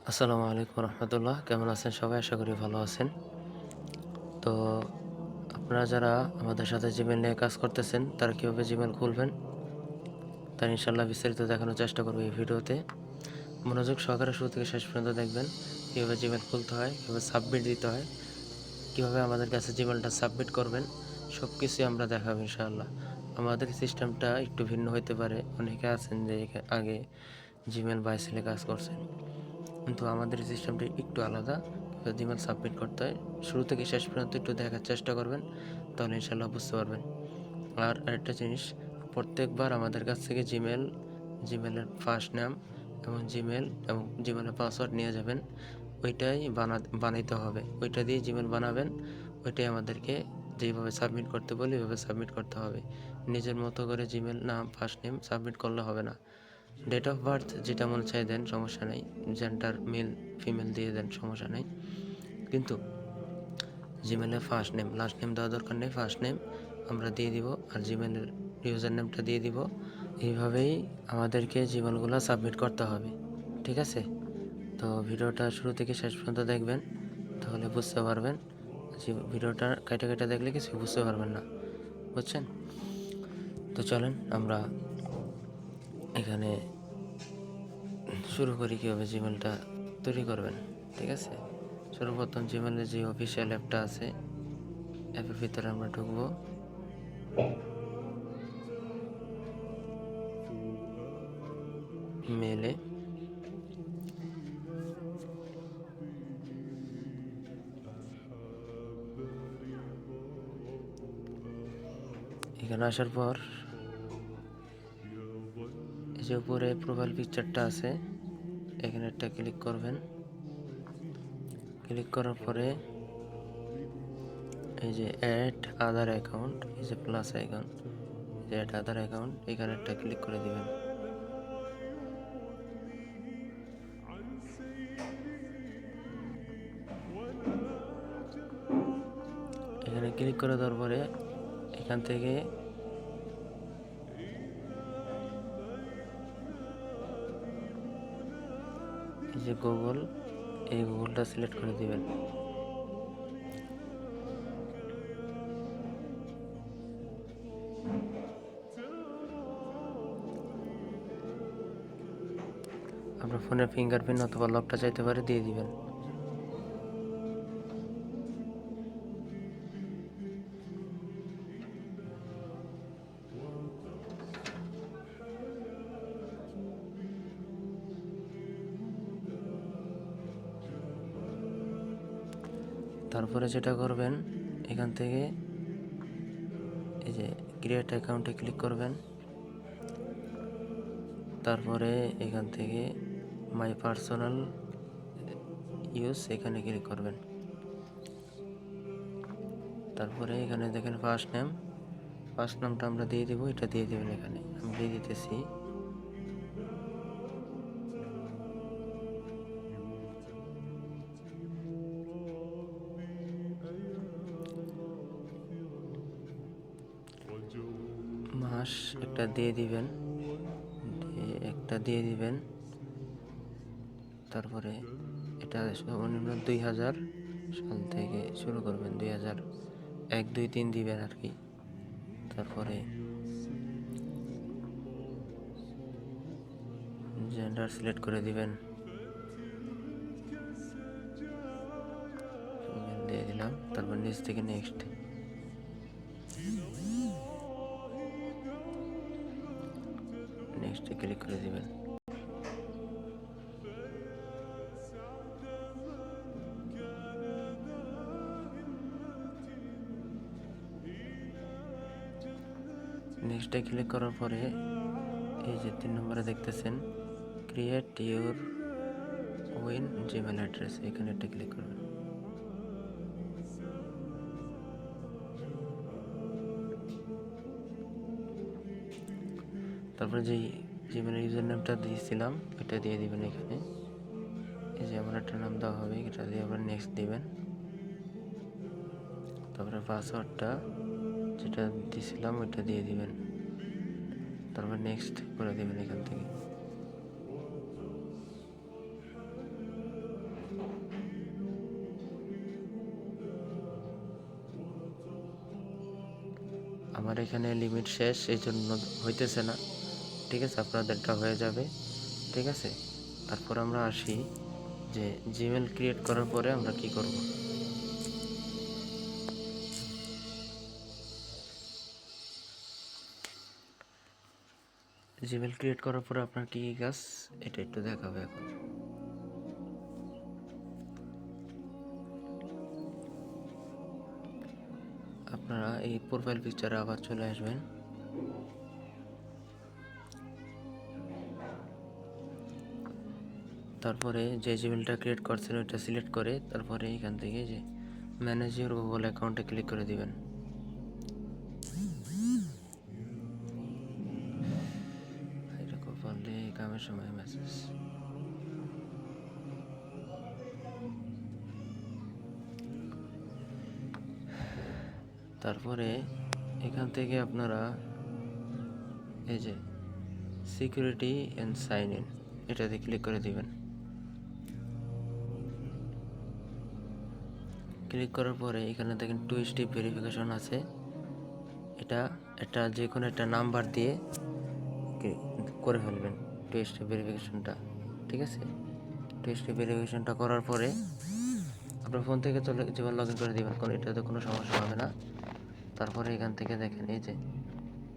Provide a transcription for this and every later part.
আসসালামু আলাইকুম রহমতুল্লাহ। কেমন আছেন সবাই? আশা করি ভালো আছেন। তো আপনারা যারা আমাদের সাথে জিমেল নিয়ে কাজ করতেছেন তারা কীভাবে জিমেল খুলবেন তার ইনশাল্লাহ বিস্তারিত দেখানোর চেষ্টা করবো এই ভিডিওতে। মনোযোগ সহকারে শুরু থেকে শেষ পর্যন্ত দেখবেন কীভাবে জিমেল খুলতে হয়, কীভাবে সাবমিট দিতে হয়, কীভাবে আমাদের কাছে জিমেলটা সাবমিট করবেন, সব কিছুই আমরা দেখাবো ইনশাআল্লাহ। আমাদের সিস্টেমটা একটু ভিন্ন হতে পারে। অনেকে আছেন যে আগে জিমেল বাইসেলে কাজ করছেন, কিন্তু আমাদের সিস্টেমটা একটু আলাদা। জিমেল সাবমিট করতে হয়, শুরু থেকে শেষ পর্যন্ত একটু দেখার চেষ্টা করবেন, তাহলে ইনশাল্লাহ বুঝতে পারবেন। আর আরেকটা জিনিস, প্রত্যেকবার আমাদের কাছ থেকে জিমেলের ফার্স্ট নাম এবং জিমেলের পাসওয়ার্ড নিয়ে যাবেন। ওইটাই বানাইতে হবে, ওইটা দিয়ে জিমেল বানাবেন। ওইটাই আমাদেরকে যেভাবে সাবমিট করতে বলি ওইভাবে সাবমিট করতে হবে। নিজের মতো করে জিমেল নাম ফার্স্ট নেম সাবমিট করলে হবে না। ডেট অফ বার্থ যেটা মনে চাই দেন, সমস্যা নেই। জেন্ডার মেল ফিমেল দিয়ে দেন, সমস্যা নেই। কিন্তু জিমেলের ফার্স্ট নেম, লাস্ট নেম দেওয়া দরকার নেই, ফার্স্ট নেম আমরা দিয়ে দিব, আর জিমেলের ইউজার নেমটা দিয়ে দিব। এইভাবেই আমাদেরকে জিমেলগুলো সাবমিট করতে হবে, ঠিক আছে? তো ভিডিওটা শুরু থেকে শেষ পর্যন্ত দেখবেন, তাহলে বুঝতে পারবেন। ভিডিওটা কেটে দেখলে কিছু বুঝতে পারবেন না, বুঝছেন? তো চলেন আমরা এখানে শুরু করি কীভাবে জিমেলটা তৈরি করবেন, ঠিক আছে? সর্বপ্রথম জিমেলের যে অফিসিয়াল অ্যাপটা আছে, অ্যাপের ভিতরে আমরা ঢুকবো। মেলে এখানে আসার পর এই যে উপরে প্রোফাইল পিকচারটা আছে, এখানে একটা ক্লিক করবেন। ক্লিক করার পরে এই যে অ্যাড আদার অ্যাকাউন্ট, এই যে প্লাস আইকন, যে অ্যাড আদার অ্যাকাউন্ট, এখানে একটা ক্লিক করে দিবেন। এখানে ক্লিক করে দেওয়ার পরে এখান থেকে এই যে গুগল, এই গুগলটা সিলেক্ট করে দিবেন। আপনার ফোনের ফিঙ্গারপ্রিন্ট অথবা লকটা চাইতে পারে, দিয়ে দিবেন। তারপরে যেটা করবেন, এখান থেকে এই যে ক্রিয়েট অ্যাকাউন্টে ক্লিক করবেন। তারপরে এখান থেকে মাই পার্সোনাল ইউজ, এখানে ক্লিক করবেন। তারপরে এখানে দেখেন ফার্স্ট নামটা আমরা দিয়ে দিব, এটা দিয়ে দেবেন। এখানে আমি দিয়ে দিতেছি। মাস একটা দিয়ে দিবেন, তারপরে এটা সর্বনিম্ন 2000 সাল থেকে শুরু করবেন, 2001, 2, 3 দিবেন আর কি। তারপরে জেন্ডার সিলেক্ট করে দিবেন, ফিমেল দিয়ে দিলাম। তারপর নিচ থেকে নেক্সটে ক্লিক করে দিবেন। নেক্সটে ক্লিক করার পরে এই যে 3 নম্বরে দেখতেছেন create your own Gmail address, এখানে একটা ক্লিক করবেন। তারপরে যেই জিমেলের ইউজার নেমটা দিয়েছিলাম এটা দিয়ে দিবেন। এখানে এই যে আমার একটা নাম দেওয়া হবে, এটা দিয়ে আবার নেক্সট দিবেন। তারপরে পাসওয়ার্ডটা যেটা দিয়েছিলাম ওইটা দিয়ে দিবেন। তারপর নেক্সট করে দেবেন এখান থেকে। আমার এখানে লিমিট শেষ, এই জন্য হইতেছে না। ঠিক আছে, আপনাদেরটা হয়ে যাবে। ঠিক আছে, তারপর আমরা আসি যে জিমেল ক্রিয়েট করার পরে আমরা কি করব। জিমেল ক্রিয়েট করার পরে আপনার কি কি কাজ এটা একটু দেখাবে এখন। আপনারা এই প্রোফাইল পিকচারে আবার চলে আসবেন। তারপরে যে জিমেলটা ক্রিয়েট করছেন ওইটা সিলেক্ট করে তারপরে এখান থেকে যে ম্যানেজ ইউর গুগল অ্যাকাউন্টে ক্লিক করে দিবেন। এরকম বললে কামের সময় মেসেজ। তারপরে এখান থেকে আপনারা এই যে সিকিউরিটি অ্যান্ড সাইন ইন এটাতে ক্লিক করে দিবেন। ক্লিক করার পরে এখানে দেখেন 2 স্টেপ ভেরিফিকেশন আছে। এটা যে কোনো একটা নাম্বার দিয়ে করে ফেলবেন 2 স্টেপ ভেরিফিকেশনটা। ঠিক আছে, 2 স্টেপ ভেরিফিকেশনটা করার পরে আপনার ফোন থেকে যেমন লগ ইন করে দেবেন, এটাতে কোনো সমস্যা হবে না। তারপরে এখান থেকে দেখেন এই যে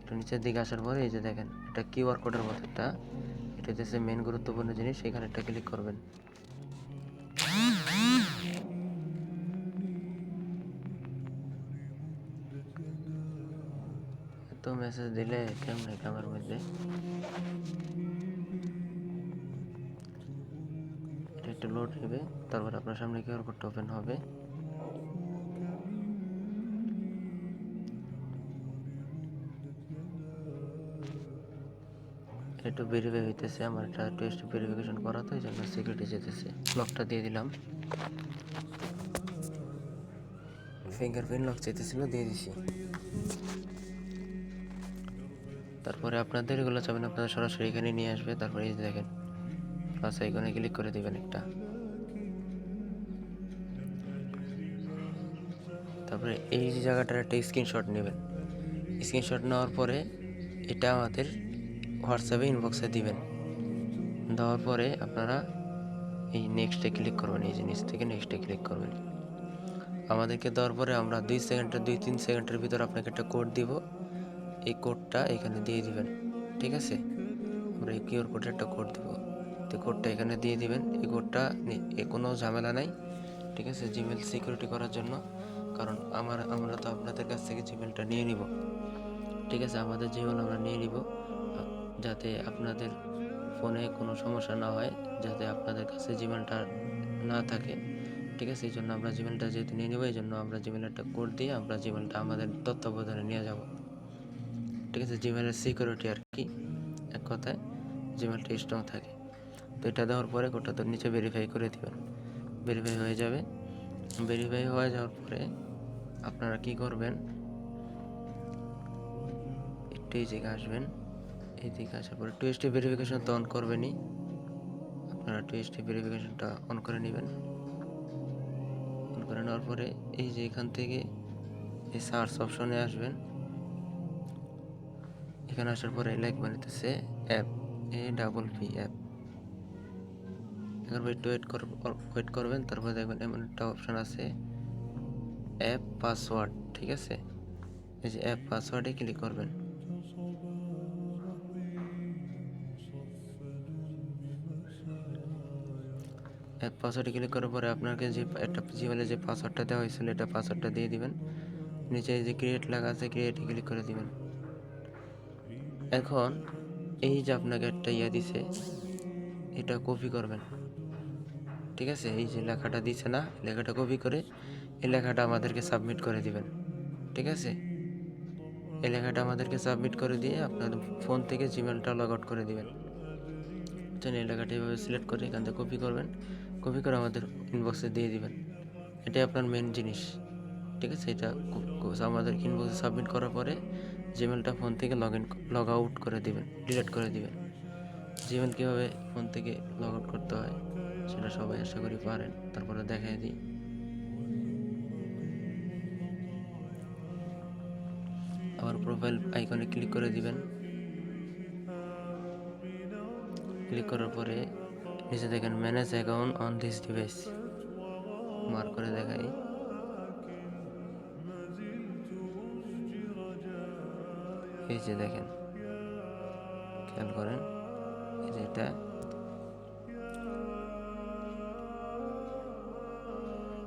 একটু নিচের দিকে আসার পরে এই যে দেখেন এটা কিউআর কোডের মতো এটা হচ্ছে মেন গুরুত্বপূর্ণ জিনিস, এখানে একটা ক্লিক করবেন। এত মেসেজ দিলে কেমনে কামের মধ্যে এটা একটু লোড নেবে, তারপর আপনার সামনে কিউআর কোডটা ওপেন হবে। একটু ভেরিফাই হইতেছে, আমার একটা টেস্ট ভেরিফিকেশন করা তো এই জন্য সিকিউরিটি যেতেছে। লকটা দিয়ে দিলাম, ফিঙ্গারপ্রিন্ট লক চাইতেছিল দিয়ে দিছি। তারপরে আপনাদের এগুলো চাবেন আপনারা সরাসরি এখানে নিয়ে আসবে। তারপরে এই যে দেখেন প্লাস আইকনে ক্লিক করে দিবেন একটা। তারপরে এই জায়গাটার একটা স্ক্রিনশট নেবেন। স্ক্রিনশট নেওয়ার পরে এটা আমাদের হোয়াটসঅ্যাপে ইনবক্সে দিবেন। দেওয়ার পরে আপনারা এই নেক্সটে ক্লিক করবেন, এই জিনিস থেকে নেক্সটে ক্লিক করবেন। আমাদেরকে দেওয়ার পরে আমরা 2-3 সেকেন্ডের ভিতর আপনাকে একটা কোড দিব, এই কোডটা এখানে দিয়ে দিবেন। ঠিক আছে, আমরা এই কিউআর কোডে একটা কোড দিব, তো কোডটা এখানে দিয়ে দিবেন। এই কোডটা কোনো ঝামেলা নাই। ঠিক আছে, জিমেল সিকিউরিটি করার জন্য, কারণ আমরা তো আপনাদের কাছ থেকে জিমেলটা নিয়ে নিব। ঠিক আছে, আমাদের জিমেল আমরা নিয়ে নিব যাতে আপনাদের ফোনে কোনো সমস্যা না হয়, যাতে আপনাদের কাছে জিমেলটা না থাকে। ঠিক আছে, এই জন্য আমরা জিমেলটা যেহেতু নিয়ে নেবো এই জন্য আমরা জিমেলের একটা কোড দিয়ে আমরা জিমেলটা আমাদের তত্ত্বাবধানে নিয়ে যাব। ঠিক আছে, জিমেলের সিকিউরিটি আর কি, এক কথায় জিমেলটা স্ট্রং থাকে। তো এটা দেওয়ার পরে কোডটা তো নিচে ভেরিফাই করে দিবেন, ভেরিফাই হয়ে যাবে। ভেরিফাই হয়ে যাওয়ার পরে আপনারা কি করবেন, একটু এই জায়গায় আসবেন। এই দিকে আসার পরে 2 স্টেপ ভেরিফিকেশন তো অন করবেনই, আপনারা 2 স্টেপ ভেরিফিকেশনটা অন করে নেবেন। অন করে নেওয়ার পরে এই যে এখান থেকে এই সার্চ অপশনে আসবেন। এখানে আসার পরে লিখবেন হচ্ছে অ্যাপ, APP অ্যাপ। এবার একটু ওয়েট করবেন। তারপরে দেখবেন এমন একটা অপশন আছে অ্যাপ পাসওয়ার্ড। ঠিক আছে, এই যে অ্যাপ পাসওয়ার্ডে ক্লিক করবেন। অ্যাপ পাসওয়ার্ডে ক্লিক করার পরে আপনাকে যে একটা জিমেলে যে পাসওয়ার্ডটা দেওয়া হয়েছিল এটা পাসওয়ার্ডটা দিয়ে দিবেন। নিচে যে ক্রিয়েট লেখা আছে ক্রিয়েটে ক্লিক করে দিবেন। এখন এই যে আপনাকে একটা দিছে এটা কপি করবেন। ঠিক আছে, এই যে লেখাটা দিছে না, লেখাটা কপি করে এই লেখাটা আমাদেরকে সাবমিট করে দিবেন। ঠিক আছে, এই লেখাটা আমাদেরকে সাবমিট করে দিয়ে আপনার ফোন থেকে জিমেলটা লগ আউট করে দিবেন। এই লেখাটা এভাবে সিলেক্ট করে এখান থেকে কপি করবেন, কপি করে আমাদের ইনবক্সে দিয়ে দিবেন। এটাই আপনার মেন জিনিস। ঠিক আছে, এটা আমাদের ইনবক্সে সাবমিট করার পরে জিমেলটা ফোন থেকে লগ আউট করে দিবেন, ডিলিট করে দিবেন। জিমেল কীভাবে ফোন থেকে লগ আউট করতে হয় সেটা সবাই আশা করি পারেন। তারপরে দেখাই দিই। আবার প্রোফাইল আইকনে ক্লিক করে দিবেন। ক্লিক করার পরে নিচে দেখেন manage account on this device, mark করে দেখাই। এই যে দেখেন, খেয়াল করেন, এই যে এটা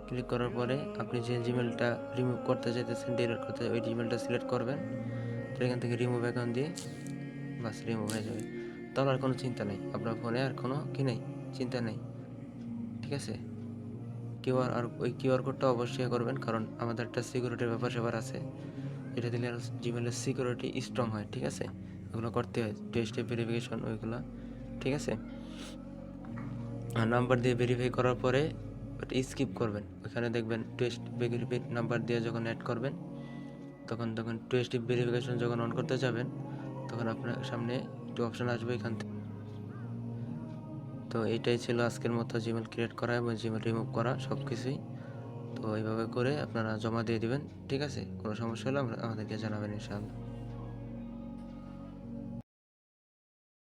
ক্লিক করার পরে আপনি যে জিমেলটা রিমুভ করতে চাইতেছেন, ডিলিট করতে, ওই জিমেলটা সিলেক্ট করবেন। তো এখান থেকে রিমুভ অ্যাকাউন্ট দিয়ে বাস রিমুভ হয়ে যাবে। তাহলে আর কোনো চিন্তা নেই, আপনার ফোনে আর কোনো কি নেই, চিন্তা নেই, ঠিক আছে। ওই কিউআর কোডটা অবশ্যই করবেন, কারণ আমাদের একটা সিকিউরিটির ব্যাপার আছে, এটা দিলে জিমেলের সিকিউরিটি স্ট্রং হয়, ঠিক আছে। ওগুলো করতে হয়, 2 স্টেপ ভেরিফিকেশন ওইগুলো, ঠিক আছে। আর নাম্বার দিয়ে ভেরিফাই করার পরে ওটা স্কিপ করবেন। ওখানে দেখবেন 2 স্টেপ নাম্বার দিয়ে যখন অ্যাড করবেন, তখন 2 স্টেপ ভেরিফিকেশন যখন অন করতে যাবেন, তখন আপনার সামনে একটু অপশন আসবে এখান থেকে। তো এইটাই ছিল আজকের মতো জিমেল ক্রিয়েট করা এবং জিমেল রিমুভ করা সব কিছুই। তো এইভাবে করে আপনারা জমা দিয়ে দিবেন, ঠিক আছে। কোনো সমস্যা হলে আমাদেরকে জানাবেন ইনশাআল্লাহ।